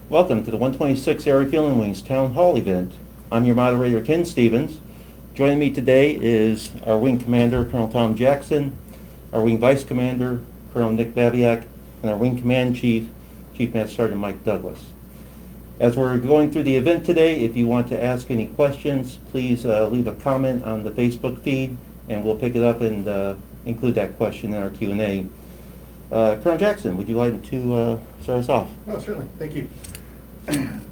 Welcome to the 126 ARW Town Hall event. I'm your moderator, Ken Stevens. Joining me today is our Wing Commander, Colonel Tom Jackson, our Wing Vice Commander, Colonel Nick Babiak, and our Wing Command Chief, Chief Master Sergeant Mike Douglas. As we're going through the event today, if you want to ask any questions, please leave a comment on the Facebook feed, and we'll pick it up and include that question in our Q&A. Colonel Jackson, would you like to start us off? Oh, certainly. Thank you.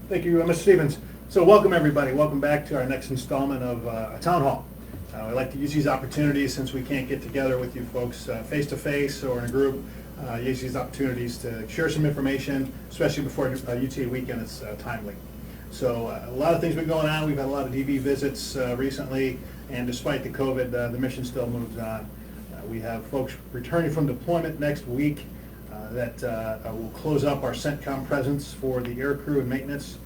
Thank you, Mr. Stevens. So welcome, everybody. Welcome back to our next installment of a Town Hall. We like to use these opportunities, since we can't get together with you folks face-to-face or in a group, use these opportunities to share some information, especially before UTA weekend. It's timely. So a lot of things have been going on. We've had a lot of DV visits recently, and despite the COVID, the mission still moves on. We have folks returning from deployment next week that will close up our CENTCOM presence for the air crew and maintenance,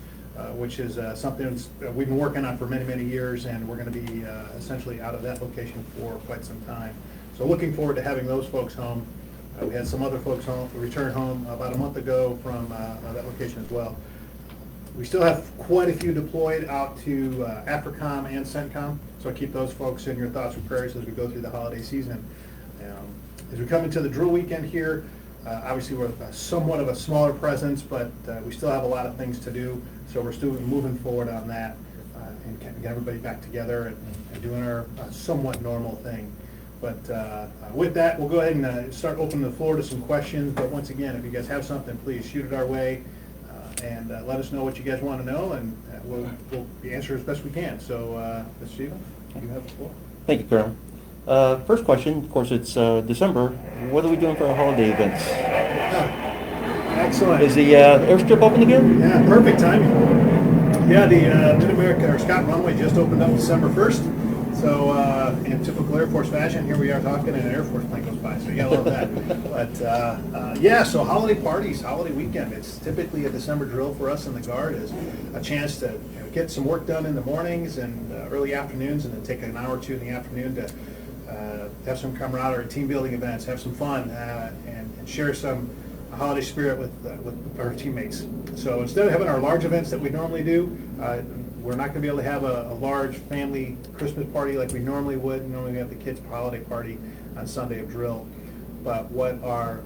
which is something we've been working on for many, many years, and we're going to be essentially out of that location for quite some time. So looking forward to having those folks home. We had some other folks return home about a month ago from that location as well. We still have quite a few deployed out to AFRICOM and CENTCOM, so keep those folks in your thoughts and prayers as we go through the holiday season. As we come into the drill weekend here, obviously we're somewhat of a smaller presence, but we still have a lot of things to do, so we're still moving forward on that and get everybody back together and doing our somewhat normal thing. But with that, we'll go ahead and start opening the floor to some questions. But once again, if you guys have something, please shoot it our way and let us know what you guys want to know, and we'll answer as best we can. So, Mr. Stevens, you have the floor. Thank you, Colonel. First question, of course, it's December. What are we doing for our holiday events? Excellent. Is the airstrip open again? Yeah, perfect timing. Yeah, the Mid-America or Scott Runway just opened up December 1st. So in typical Air Force fashion, here we are talking and an Air Force plane goes by, so you gotta love that. But yeah, so holiday parties, holiday weekend. It's typically a December drill for us in the Guard, is a chance to get some work done in the mornings and early afternoons, and then take an hour or two in the afternoon to have some camaraderie, team building events, have some fun, and share some holiday spirit with our teammates. So instead of having our large events that we normally do, we're not going to be able to have a large family Christmas party like we normally would. Normally we have the kids' holiday party on Sunday of drill. But what our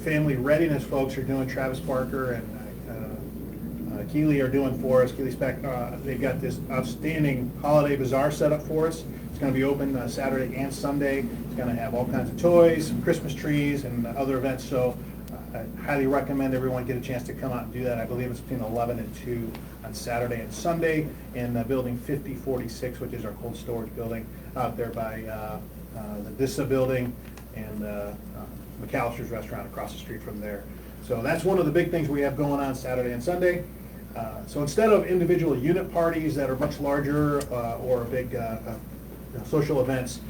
family readiness folks are doing, Travis Parker and Keeley are doing for us, Keeley Speck, they've got this outstanding holiday bazaar set up for us. It's going to be open Saturday and Sunday. It's going to have all kinds of toys, Christmas trees, and other events. So I highly recommend everyone get a chance to come out and do that. I believe it's between 11 and 2 on Saturday and Sunday in building 5046, which is our cold storage building out there by the DISA building and McAllister's restaurant across the street from there. So that's one of the big things we have going on Saturday and Sunday. So instead of individual unit parties that are much larger or big social events,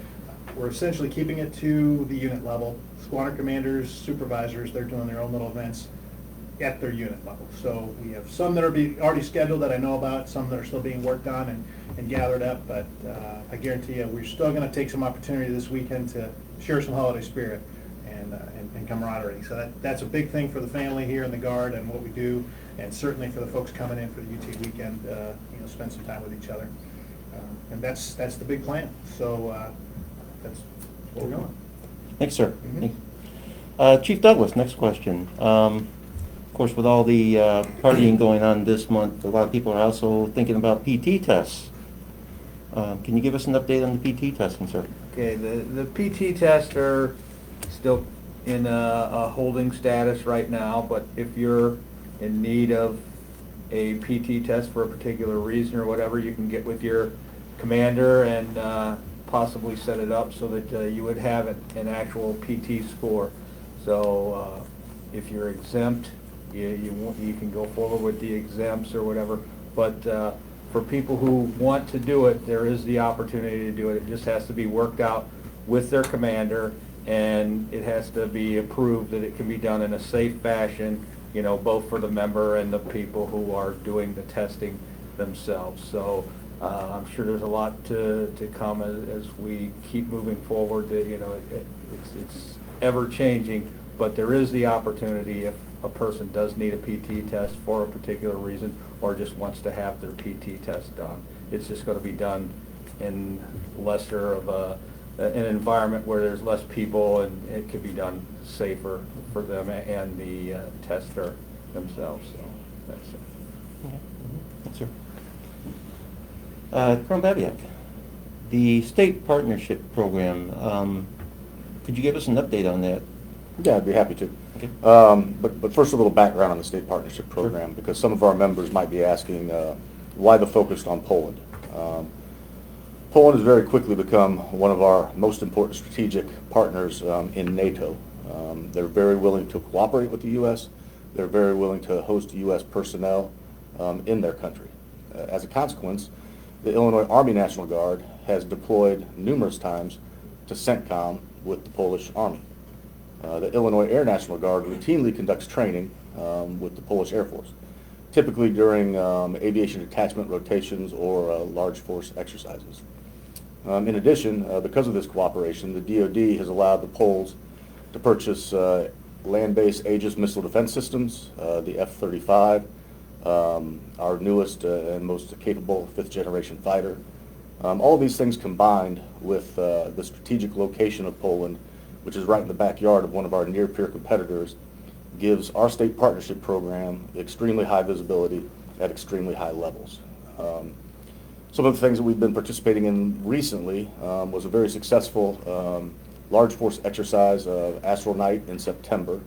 we're essentially keeping it to the unit level. Squadron commanders, supervisors, they're doing their own little events at their unit level. So we have some that are already scheduled that I know about, some that are still being worked on and gathered up, but I guarantee you we're still going to take some opportunity this weekend to share some holiday spirit and camaraderie. So that's a big thing for the family here in the Guard and what we do, and certainly for the folks coming in for the UT weekend, spend some time with each other. And that's the big plan. So that's where we're going. Thanks, sir. Mm-hmm. Chief Douglas, next question. Of course, with all the partying going on this month, a lot of people are also thinking about PT tests. Can you give us an update on the PT testing, sir? Okay, the PT tests are still in a holding status right now, but if you're in need of a PT test for a particular reason or whatever, you can get with your commander and possibly set it up so that you would have an actual PT score. So if you're exempt, you can go forward with the exempts or whatever. But for people who want to do it, there is the opportunity to do it. It just has to be worked out with their commander, and it has to be approved that it can be done in a safe fashion, both for the member and the people who are doing the testing themselves. So I'm sure there's a lot to come as we keep moving forward. It's ever changing, But there is the opportunity if a person does need a PT test for a particular reason or just wants to have their PT test done. It's just going to be done in lesser of an environment where there's less people, and it could be done safer for them and the tester themselves. So that's it. Okay. Yes, sir. Colonel Babiak, the state partnership program, could you give us an update on that? Yeah, I'd be happy to. Okay. But first, a little background on the state partnership program, because some of our members might be asking why the focus on Poland. Poland has very quickly become one of our most important strategic partners in NATO. They're very willing to cooperate with the U.S. They're very willing to host U.S. personnel in their country. As a consequence, the Illinois Army National Guard has deployed numerous times to CENTCOM with the Polish Army. The Illinois Air National Guard routinely conducts training with the Polish Air Force, typically during aviation detachment rotations or large force exercises. In addition, because of this cooperation, the DoD has allowed the Poles to purchase land-based Aegis missile defense systems, the F-35, our newest and most capable fifth-generation fighter. All of these things combined with the strategic location of Poland, which is right in the backyard of one of our near-peer competitors, gives our state partnership program extremely high visibility at extremely high levels. Some of the things that we've been participating in recently was a very successful large force exercise, Astral Night, in September.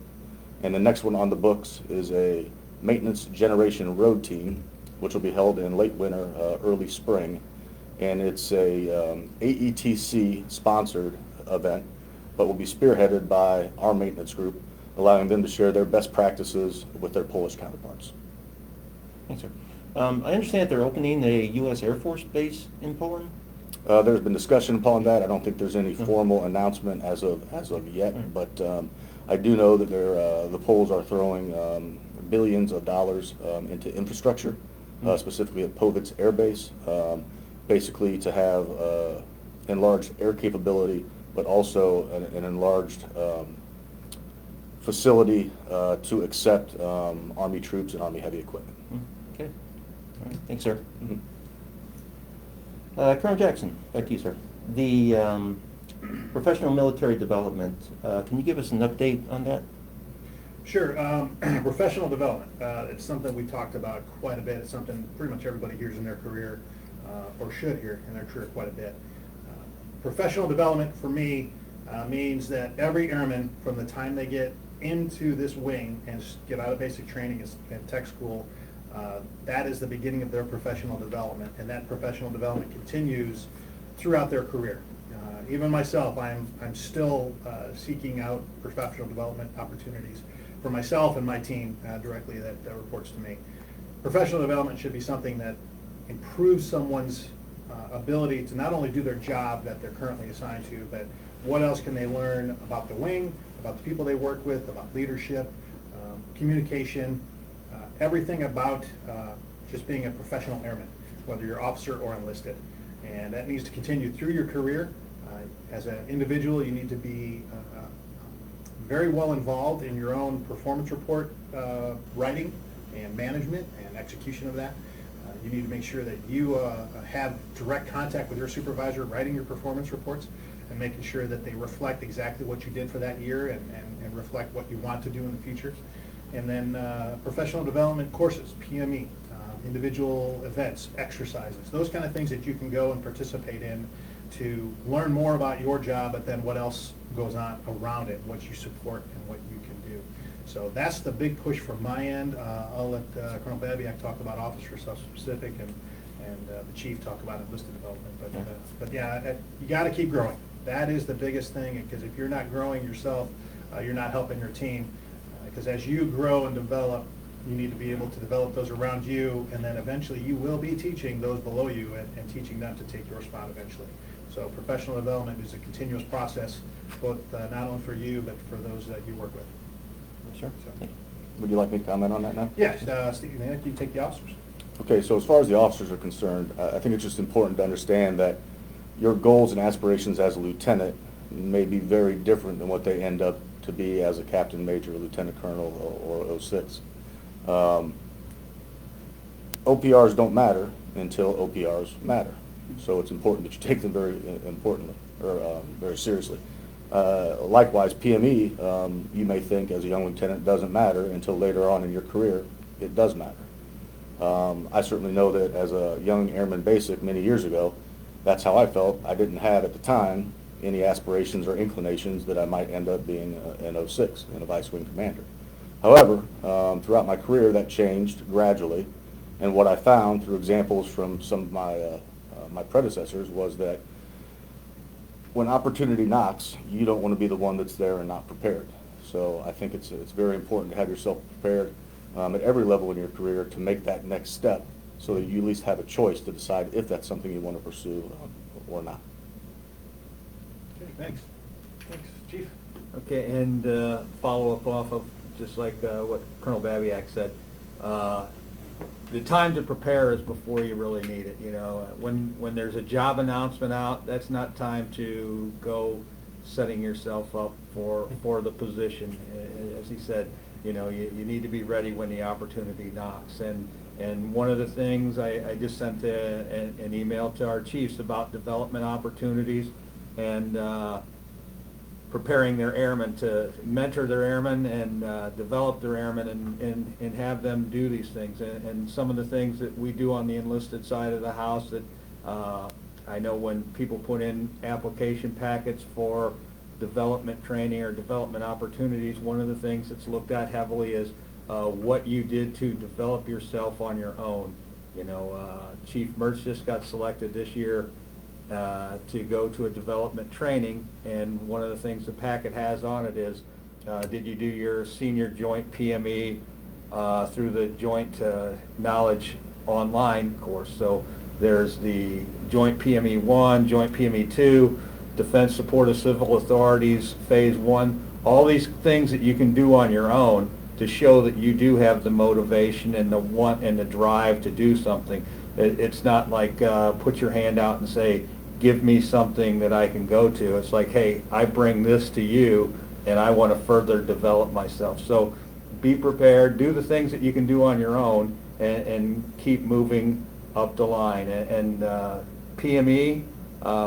And the next one on the books is a maintenance generation road team, which will be held in late winter, early spring. And it's a AETC sponsored event, but will be spearheaded by our maintenance group, allowing them to share their best practices with their Polish counterparts. Thanks, sir. I understand they're opening a U.S. Air Force base in Poland? There's been discussion upon that. I don't think there's any formal announcement as of yet, but I do know that the Poles are throwing billions of dollars into infrastructure, specifically at Powidz Air Base, basically to have enlarged air capability, but also an enlarged facility to accept Army troops and Army heavy equipment. Okay. All right. Thanks, sir. Colonel Jackson, back to you, sir. The professional military development, can you give us an update on that? Sure. Professional development. It's something we talked about quite a bit. It's something pretty much everybody hears in their career, or should hear in their career quite a bit. Professional development for me means that every airman, from the time they get into this wing and get out of basic training and tech school, that is the beginning of their professional development, and that professional development continues throughout their career. Even myself, I'm still seeking out professional development opportunities for myself and my team directly that reports to me. Professional development should be something that improves someone's ability to not only do their job that they're currently assigned to, but what else can they learn about the wing, about the people they work with, about leadership, communication, everything about just being a professional airman, whether you're officer or enlisted. And that needs to continue through your career. As an individual, you need to be very well involved in your own performance report writing and management and execution of that. You need to make sure that you have direct contact with your supervisor writing your performance reports and making sure that they reflect exactly what you did for that year and reflect what you want to do in the future. And then professional development courses, PME, individual events, exercises, those kind of things that you can go and participate in to learn more about your job, but then what else goes on around it, what you support and what you can do. So that's the big push from my end. I'll let Colonel Babiak talk about officer stuff specific, and the chief talk about enlisted development. But yeah, you got to keep growing. That is the biggest thing, because if you're not growing yourself, you're not helping your team. Because as you grow and develop, you need to be able to develop those around you, and then eventually you will be teaching those below you and teaching them to take your spot eventually. So professional development is a continuous process, both not only for you, but for those that you work with. Sure. So, Would you like me to comment on that now? yes, Steve, you can take the officers. Okay, so as far as the officers are concerned, I think it's just important to understand that your goals and aspirations as a lieutenant may be very different than what they end up to to be as a captain, major, lieutenant colonel, or 06. OPRs don't matter until OPRs matter. So it's important that you take them very seriously. Likewise, PME, you may think as a young lieutenant doesn't matter until later on in your career, it does matter. I certainly know that as a young airman basic many years ago, that's how I felt. I didn't have at the time any aspirations or inclinations that I might end up being an 06 and a vice wing commander. However, throughout my career that changed gradually, and what I found through examples from some of my predecessors was that when opportunity knocks, you don't want to be the one that's there and not prepared. So I think it's very important to have yourself prepared at every level in your career to make that next step so that you at least have a choice to decide if that's something you want to pursue or not. Okay, thanks. Thanks, Chief. Okay, and follow up off of just like what Colonel Babiak said. The time to prepare is before you really need it. You know, when there's a job announcement out, that's not time to go setting yourself up for the position. As he said, you know, you need to be ready when the opportunity knocks. And one of the things I just sent an email to our chiefs about development opportunities and preparing their airmen to mentor their airmen and develop their airmen and have them do these things. And some of the things that we do on the enlisted side of the house that I know when people put in application packets for development training or development opportunities, one of the things that's looked at heavily is what you did to develop yourself on your own. You know, Chief Mertz just got selected this year to go to a development training, and one of the things the packet has on it is, did you do your senior joint PME through the joint knowledge online course? So there's the joint PME 1, joint PME 2, Defense Support of Civil Authorities, Phase 1, all these things that you can do on your own to show that you do have the motivation and the want and the drive to do something. It's not like put your hand out and say, give me something that I can go to. It's like, hey, I bring this to you and I want to further develop myself. So be prepared, do the things that you can do on your own and keep moving up the line. And PME,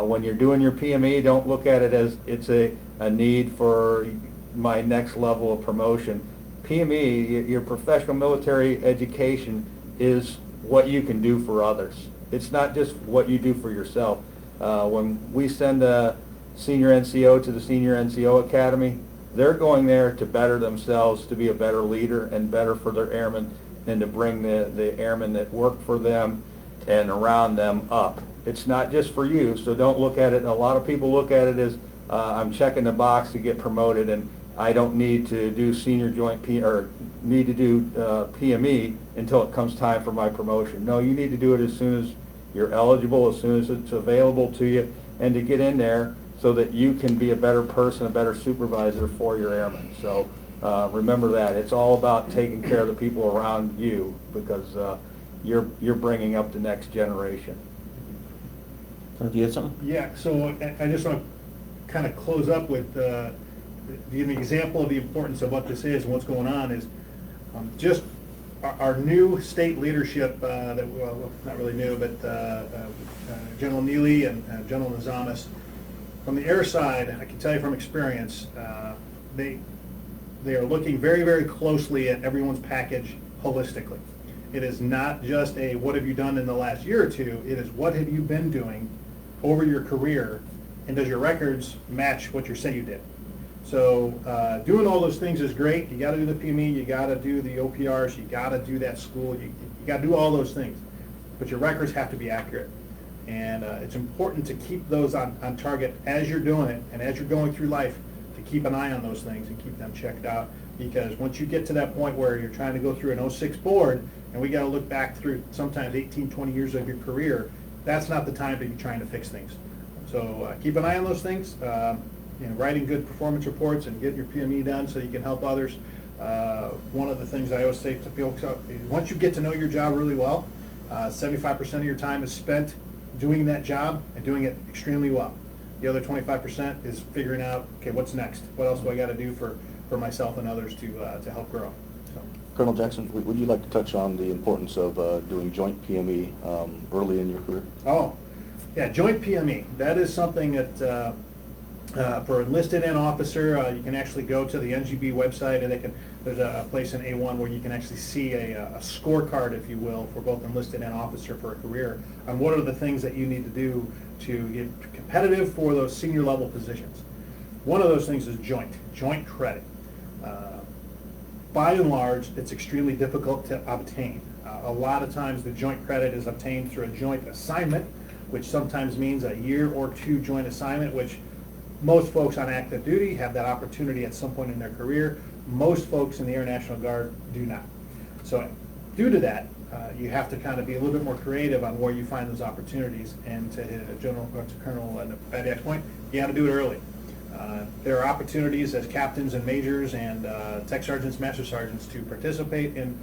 when you're doing your PME, don't look at it as it's a need for my next level of promotion. PME, your professional military education, is what you can do for others. It's not just what you do for yourself. When we send a senior NCO to the senior NCO academy, they're going there to better themselves, to be a better leader and better for their airmen, and to bring the airmen that work for them and around them up. It's not just for you, so don't look at it. A lot of people look at it as I'm checking the box to get promoted, and I don't need to do senior joint or need to do PME until it comes time for my promotion. No, you need to do it as soon as you're eligible, as soon as it's available to you, and to get in there so that you can be a better person, a better supervisor for your airmen. So remember that. It's all about taking care of the people around you, because you're bringing up the next generation. Do you have something? Yeah, so I just want to kind of close up with give an example of the importance of what this is and what's going on is just our new state leadership, well, not really new, but General Neely and General Nazamis, from the air side, I can tell you from experience, they are looking very, very closely at everyone's package holistically. It is not just a what have you done in the last year or two, it is what have you been doing over your career, and does your records match what you say you did? So doing all those things is great. You got to do the PME, you got to do the OPRs, you got to do that school, you got to do all those things. But your records have to be accurate. And it's important to keep those on target as you're doing it and as you're going through life, to keep an eye on those things and keep them checked out. Because once you get to that point where you're trying to go through an 06 board, and we got to look back through sometimes 18, 20 years of your career, that's not the time to be trying to fix things. So keep an eye on those things. Writing good performance reports and getting your PME done so you can help others. One of the things I always say to people, once you get to know your job really well, 75% of your time is spent doing that job and doing it extremely well. The other 25% is figuring out, okay, what's next? What else do I got to do for myself and others to help grow? So. Colonel Jackson, would you like to touch on the importance of doing joint PME early in your career? Oh, yeah, joint PME. That is something that for enlisted and officer, you can actually go to the NGB website, and there's a place in A1 where you can actually see a scorecard, if you will, for both enlisted and officer for a career, on what are the things that you need to do to get competitive for those senior level positions. One of those things is joint credit. By and large, it's extremely difficult to obtain. A lot of times the joint credit is obtained through a joint assignment, which sometimes means a year or two joint assignment, which most folks on active duty have that opportunity at some point in their career. Most folks in the Air National Guard do not. So due to that, you have to kind of be a little bit more creative on where you find those opportunities. And to Colonel Badiak's point, you got to do it early. There are opportunities as captains and majors and tech sergeants, master sergeants to participate in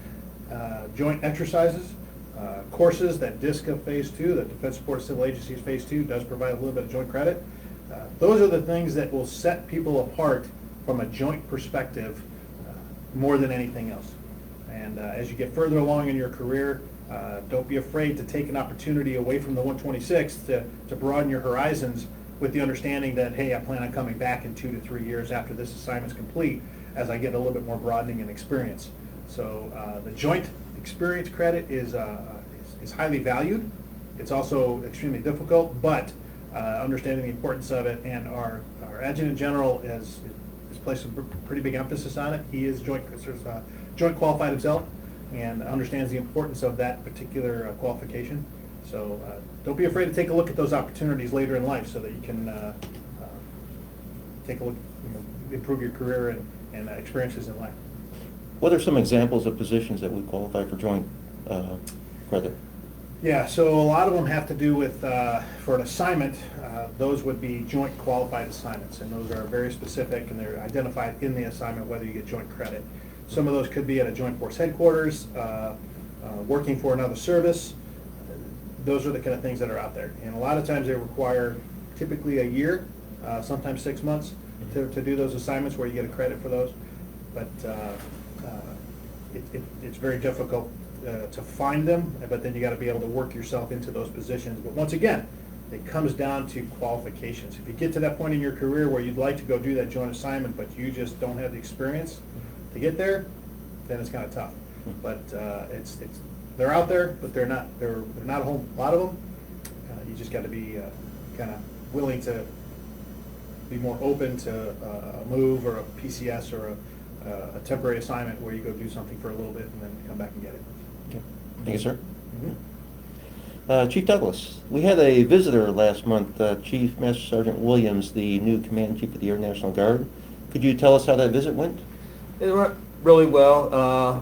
joint exercises, courses that DISCA Phase 2, the Defense Support Civil Agencies Phase 2, does provide a little bit of joint credit. Those are the things that will set people apart from a joint perspective more than anything else. And as you get further along in your career, don't be afraid to take an opportunity away from the 126th to broaden your horizons, with the understanding that, hey, I plan on coming back in 2 to 3 years after this assignment's complete, as I get a little bit more broadening and experience. So the joint experience credit is highly valued. It's also extremely difficult, but understanding the importance of it, and our Adjutant General has placed a pretty big emphasis on it. He is joint qualified himself and understands the importance of that particular qualification. So don't be afraid to take a look at those opportunities later in life, so that you can take a look, improve your career and experiences in life. What are some examples of positions that would qualify for joint credit? Yeah, so a lot of them have to do with, for an assignment, those would be joint qualified assignments, and those are very specific, and they're identified in the assignment whether you get joint credit. Some of those could be at a joint force headquarters, working for another service. Those are the kind of things that are out there. And a lot of times they require typically a year, sometimes 6 months to do those assignments where you get a credit for those. But it's very difficult to find them, but then you got to be able to work yourself into those positions. But once again, it comes down to qualifications. If you get to that point in your career where you'd like to go do that joint assignment, but you just don't have the experience to get there, then it's kind of tough. But they're out there, but they're not a whole lot of them. You just got to be kind of willing to be more open to a move or a PCS or a temporary assignment where you go do something for a little bit and then come back and get it. Okay. Thank you, sir. Chief Douglas, we had a visitor last month, Chief Master Sergeant Williams, the new Command Chief of the Air National Guard. Could you tell us how that visit went? It went really well.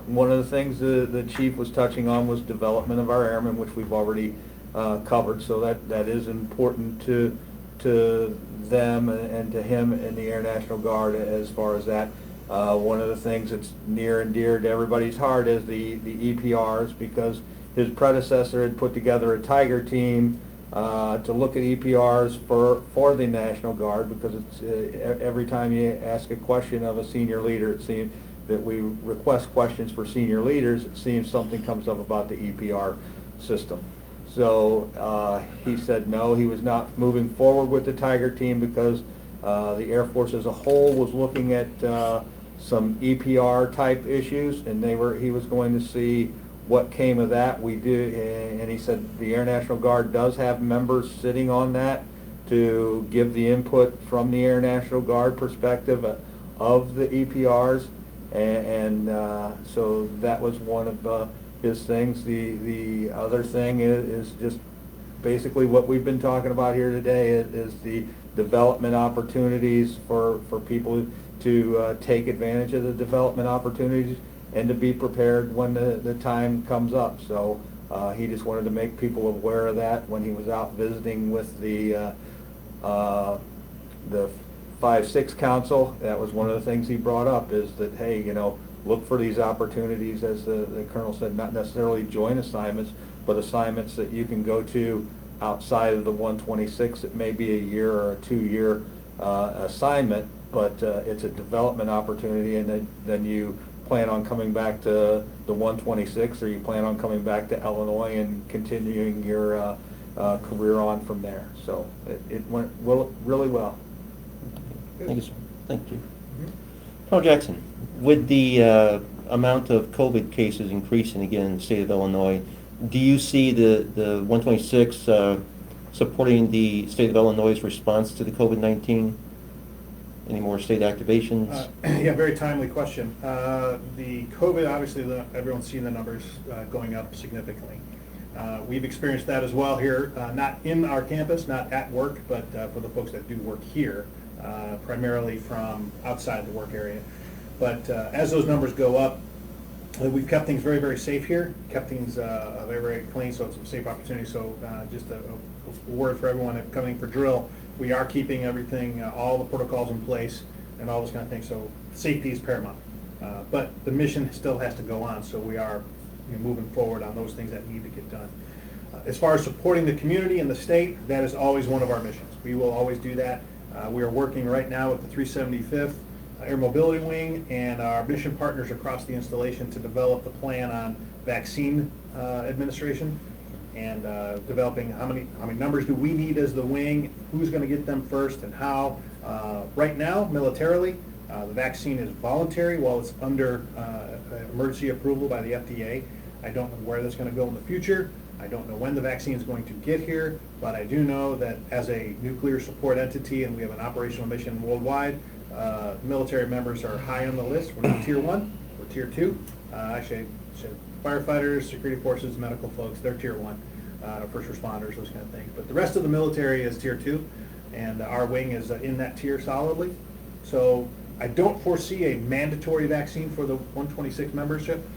One of the things the chief was touching on was development of our airmen, which we've already covered. So that is important to them and to him in the Air National Guard as far as that. One of the things that's near and dear to everybody's heart is the EPRs, because his predecessor had put together a Tiger team to look at EPRs for the National Guard, because it's every time you ask a question of a senior leader, it seems that we request questions for senior leaders, it seems something comes up about the EPR system. So he said no, he was not moving forward with the Tiger team because the Air Force as a whole was looking at some EPR type issues, and he was going to see what came of that. We do, and he said the Air National Guard does have members sitting on that to give the input from the Air National Guard perspective of the EPRs, and so that was one of his things. The other thing is just basically what we've been talking about here today is the development opportunities for people to take advantage of the development opportunities and to be prepared when the time comes up. So he just wanted to make people aware of that when he was out visiting with the 5-6 Council. That was one of the things he brought up, is that, hey, look for these opportunities, as the Colonel said, not necessarily joint assignments, but assignments that you can go to outside of the 126, it may be a year or a 2-year assignment, but it's a development opportunity, and then you plan on coming back to the 126, or you plan on coming back to Illinois and continuing your career on from there. So it went really well. Thank you, sir. Thank you. Colonel Jackson, with the amount of COVID cases increasing again in the state of Illinois, do you see the 126 supporting the state of Illinois' response to the COVID-19? Any more state activations? Yeah, very timely question. The COVID, obviously, everyone's seen the numbers going up significantly. We've experienced that as well here, not in our campus, not at work, but for the folks that do work here, primarily from outside the work area. But as those numbers go up, we've kept things very, very safe here, kept things very, very clean, so it's a safe opportunity. So just a word for everyone coming for drill, we are keeping everything, all the protocols in place and all those kind of things, so safety is paramount. But the mission still has to go on, so we are moving forward on those things that need to get done. As far as supporting the community and the state, that is always one of our missions. We will always do that. We are working right now with the 375th Air Mobility Wing and our mission partners across the installation to develop the plan on vaccine administration and developing how many numbers do we need as the wing, who's going to get them first, and how. Right now, militarily, the vaccine is voluntary while it's under emergency approval by the FDA. I don't know where that's going to go in the future. I don't know when the vaccine is going to get here, but I do know that as a nuclear support entity, and we have an operational mission worldwide, military members are high on the list. We're not tier 1, we're tier 2. Actually, firefighters, security forces, medical folks, they're tier 1. First responders, those kind of things. But the rest of the military is tier 2, and our wing is in that tier solidly. So I don't foresee a mandatory vaccine for the 126 membership.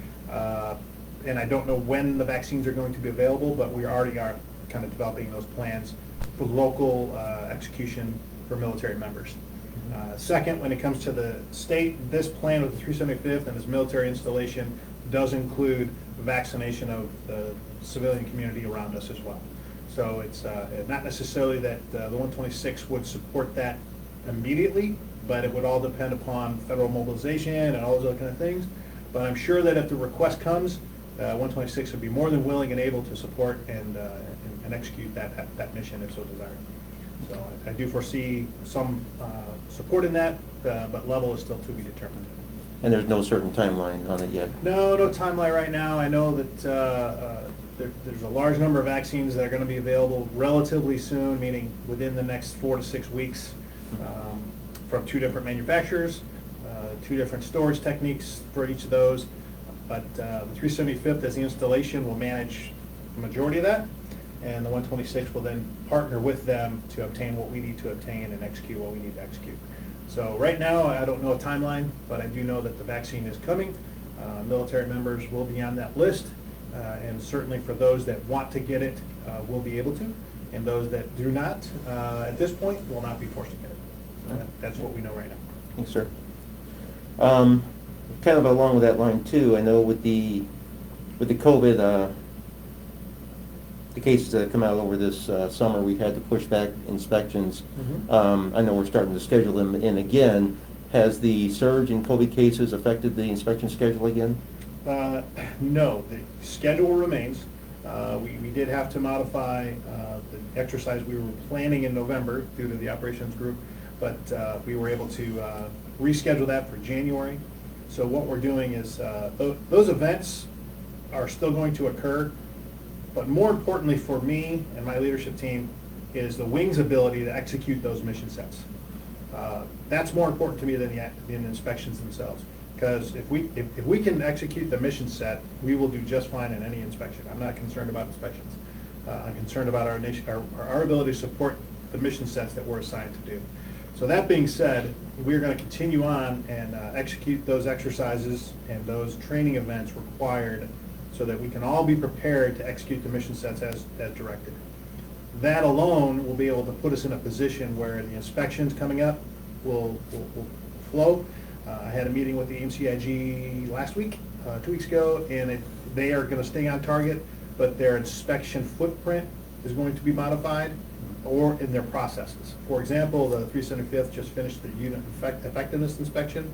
And I don't know when the vaccines are going to be available, but we already are kind of developing those plans for local execution for military members. Second, when it comes to the state, this plan with the 375th and this military installation does include the vaccination of the civilian community around us as well. So it's not necessarily that the 126 would support that immediately, but it would all depend upon federal mobilization and all those other kind of things. But I'm sure that if the request comes, 126 would be more than willing and able to support and execute that mission if so desired. So I do foresee some support in that, but level is still to be determined. And there's no certain timeline on it yet? No timeline right now. I know that there's a large number of vaccines that are going to be available relatively soon, meaning within the next 4 to 6 weeks, from 2 different manufacturers, 2 different storage techniques for each of those. But the 375th as the installation will manage the majority of that, and the 126 will then partner with them to obtain what we need to obtain and execute what we need to execute. So right now, I don't know a timeline, but I do know that the vaccine is coming. Military members will be on that list, and certainly for those that want to get it, will be able to, and those that do not, at this point, will not be forced to get it. That's what we know right now. Thanks, sir. Kind of along with that line too, I know with the COVID, the cases that come out over this summer, we've had to push back inspections. I know we're starting to schedule them in again. Has the surge in COVID cases affected the inspection schedule again? No, the schedule remains. We did have to modify the exercise we were planning in November due to the operations group, but we were able to reschedule that for January. So what we're doing is those events are still going to occur, but more importantly for me and my leadership team is the wing's ability to execute those mission sets. That's more important to me than the inspections themselves. Because if we can execute the mission set, we will do just fine in any inspection. I'm not concerned about inspections. I'm concerned about our ability to support the mission sets that we're assigned to do. So that being said, we're going to continue on and execute those exercises and those training events required so that we can all be prepared to execute the mission sets as directed. That alone will be able to put us in a position where the inspections coming up will flow. I had a meeting with the AMCIG last week, 2 weeks ago, and they are going to stay on target, but their inspection footprint is going to be modified, or in their processes. For example, the 375th just finished the unit effectiveness inspection,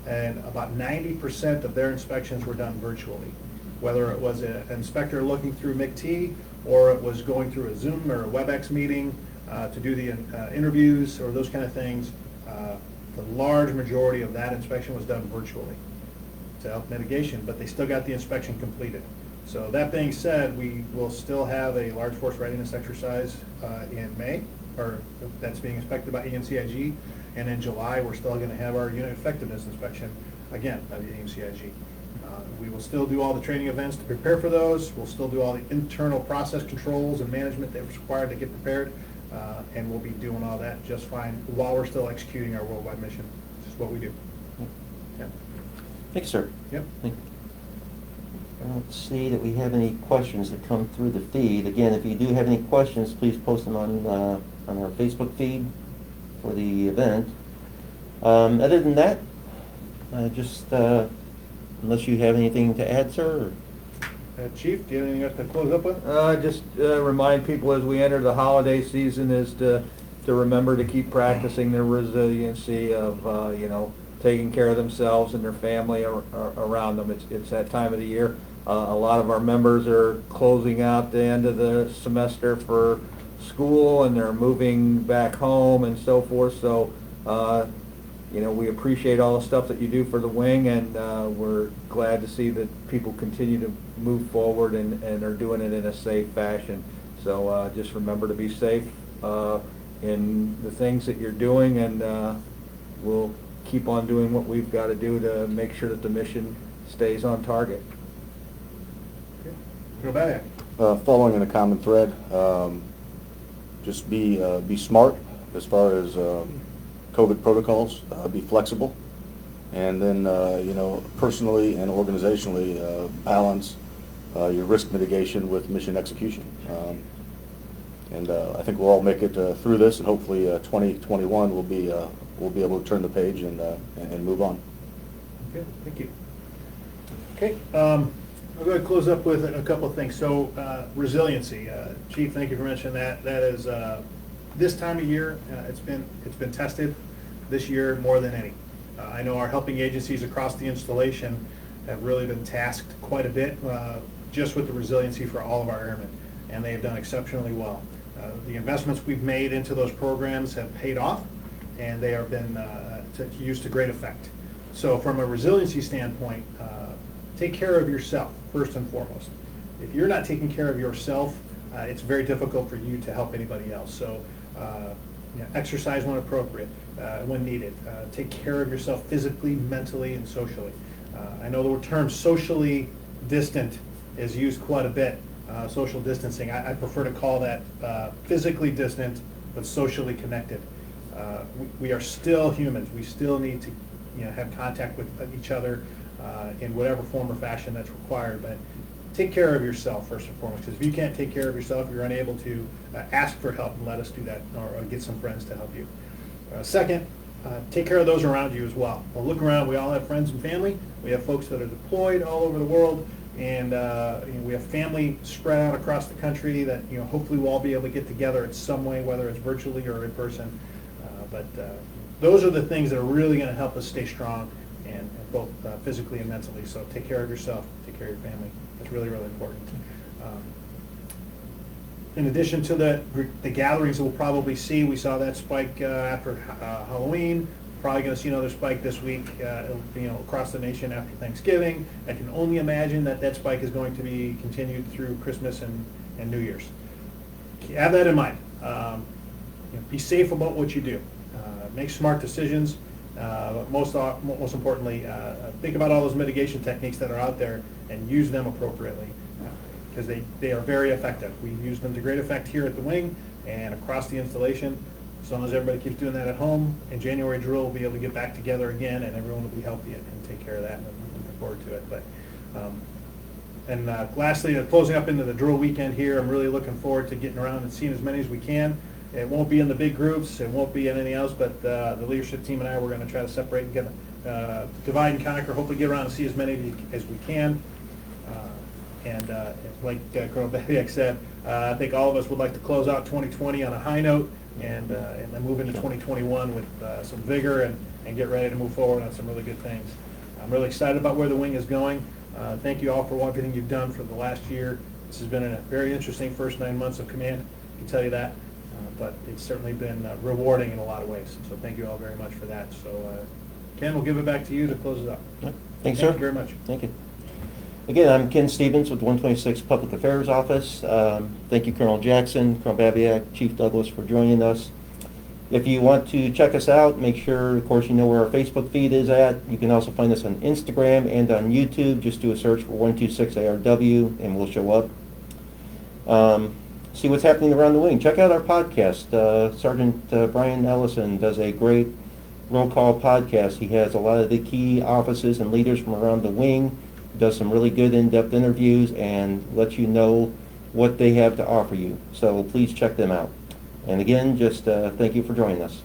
and about 90% of their inspections were done virtually. Whether it was an inspector looking through MIC-T, or it was going through a Zoom or a WebEx meeting to do the interviews or those kind of things, the large majority of that inspection was done virtually to help mitigation, but they still got the inspection completed. So that being said, we will still have a large force readiness exercise in May, or that's being inspected by EMCIG, and in July, we're still going to have our unit effectiveness inspection, again, by the EMCIG. We will still do all the training events to prepare for those. We'll still do all the internal process controls and management that's required to get prepared, and we'll be doing all that just fine while we're still executing our worldwide mission. This is what we do. Yeah. Thanks, sir. Yep. Thank you. I don't see that we have any questions that come through the feed. Again, if you do have any questions, please post them on our Facebook feed for the event. Other than that, just unless you have anything to add, sir? Chief, do you have anything else to close up with? Just remind people as we enter the holiday season is to remember to keep practicing their resiliency of, taking care of themselves and their family around them. It's that time of the year. A lot of our members are closing out the end of the semester for school, and they're moving back home and so forth. So, we appreciate all the stuff that you do for the wing, and we're glad to see that people continue to move forward and are doing it in a safe fashion. So just remember to be safe in the things that you're doing, and we'll keep on doing what we've got to do to make sure that the mission stays on target. Go back. Following in a common thread, just be smart as far as COVID protocols, be flexible, and then personally and organizationally balance your risk mitigation with mission execution. And I think we'll all make it through this, and hopefully 2021 we'll be able to turn the page and move on. Good, thank you. Okay, I'll go ahead and close up with a couple of things. So resiliency, Chief, thank you for mentioning that. That is this time of year, it's been tested this year more than any. I know our helping agencies across the installation have really been tasked quite a bit just with the resiliency for all of our airmen, and they have done exceptionally well. The investments we've made into those programs have paid off, and they have been used to great effect. So from a resiliency standpoint, take care of yourself first and foremost. If you're not taking care of yourself, it's very difficult for you to help anybody else. So exercise when appropriate, when needed. Take care of yourself physically, mentally, and socially. I know the term socially distant is used quite a bit, social distancing. I prefer to call that physically distant but socially connected. We are still humans. We still need to have contact with each other in whatever form or fashion that's required. But take care of yourself first and foremost, because if you can't take care of yourself, you're unable to ask for help and let us do that, or get some friends to help you. Second, take care of those around you as well. Well, look around. We all have friends and family. We have folks that are deployed all over the world, and we have family spread out across the country that hopefully we'll all be able to get together in some way, whether it's virtually or in person. But those are the things that are really going to help us stay strong, and both physically and mentally. So take care of yourself, take care of your family. That's really, really important. In addition to the gatherings that we'll probably see, we saw that spike after Halloween. Probably going to see another spike this week, across the nation after Thanksgiving. I can only imagine that spike is going to be continued through Christmas and New Year's. Have that in mind. Be safe about what you do. Make smart decisions. But most importantly, think about all those mitigation techniques that are out there and use them appropriately, because they are very effective. We use them to great effect here at the wing and across the installation. As long as everybody keeps doing that at home, in January drill we'll be able to get back together again, and everyone will be healthy and take care of that, and I'm looking forward to it. But lastly, closing up into the drill weekend here, I'm really looking forward to getting around and seeing as many as we can. It won't be in the big groups, it won't be in anything else, but the leadership team and I, we're going to try to separate and divide and conquer, hopefully get around and see as many as we can. And like Colonel Babiak said, I think all of us would like to close out 2020 on a high note and then move into 2021 with some vigor and get ready to move forward on some really good things. I'm really excited about where the wing is going. Thank you all for everything you've done for the last year. This has been a very interesting first 9 months of command, I can tell you that. But it's certainly been rewarding in a lot of ways. So thank you all very much for that. So Ken, we'll give it back to you to close it up. Thanks, sir. Thank you very much. Thank you. Again, I'm Ken Stevens with the 126 Public Affairs Office. Thank you, Colonel Jackson, Colonel Babiak, Chief Douglas for joining us. If you want to check us out, make sure, of course, you know where our Facebook feed is at. You can also find us on Instagram and on YouTube. Just do a search for 126 ARW and we'll show up. See what's happening around the wing. Check out our podcast. Sergeant Brian Ellison does a great roll call podcast. He has a lot of the key officers and leaders from around the wing, does some really good in-depth interviews, and lets you know what they have to offer you. So please check them out. And again, just thank you for joining us.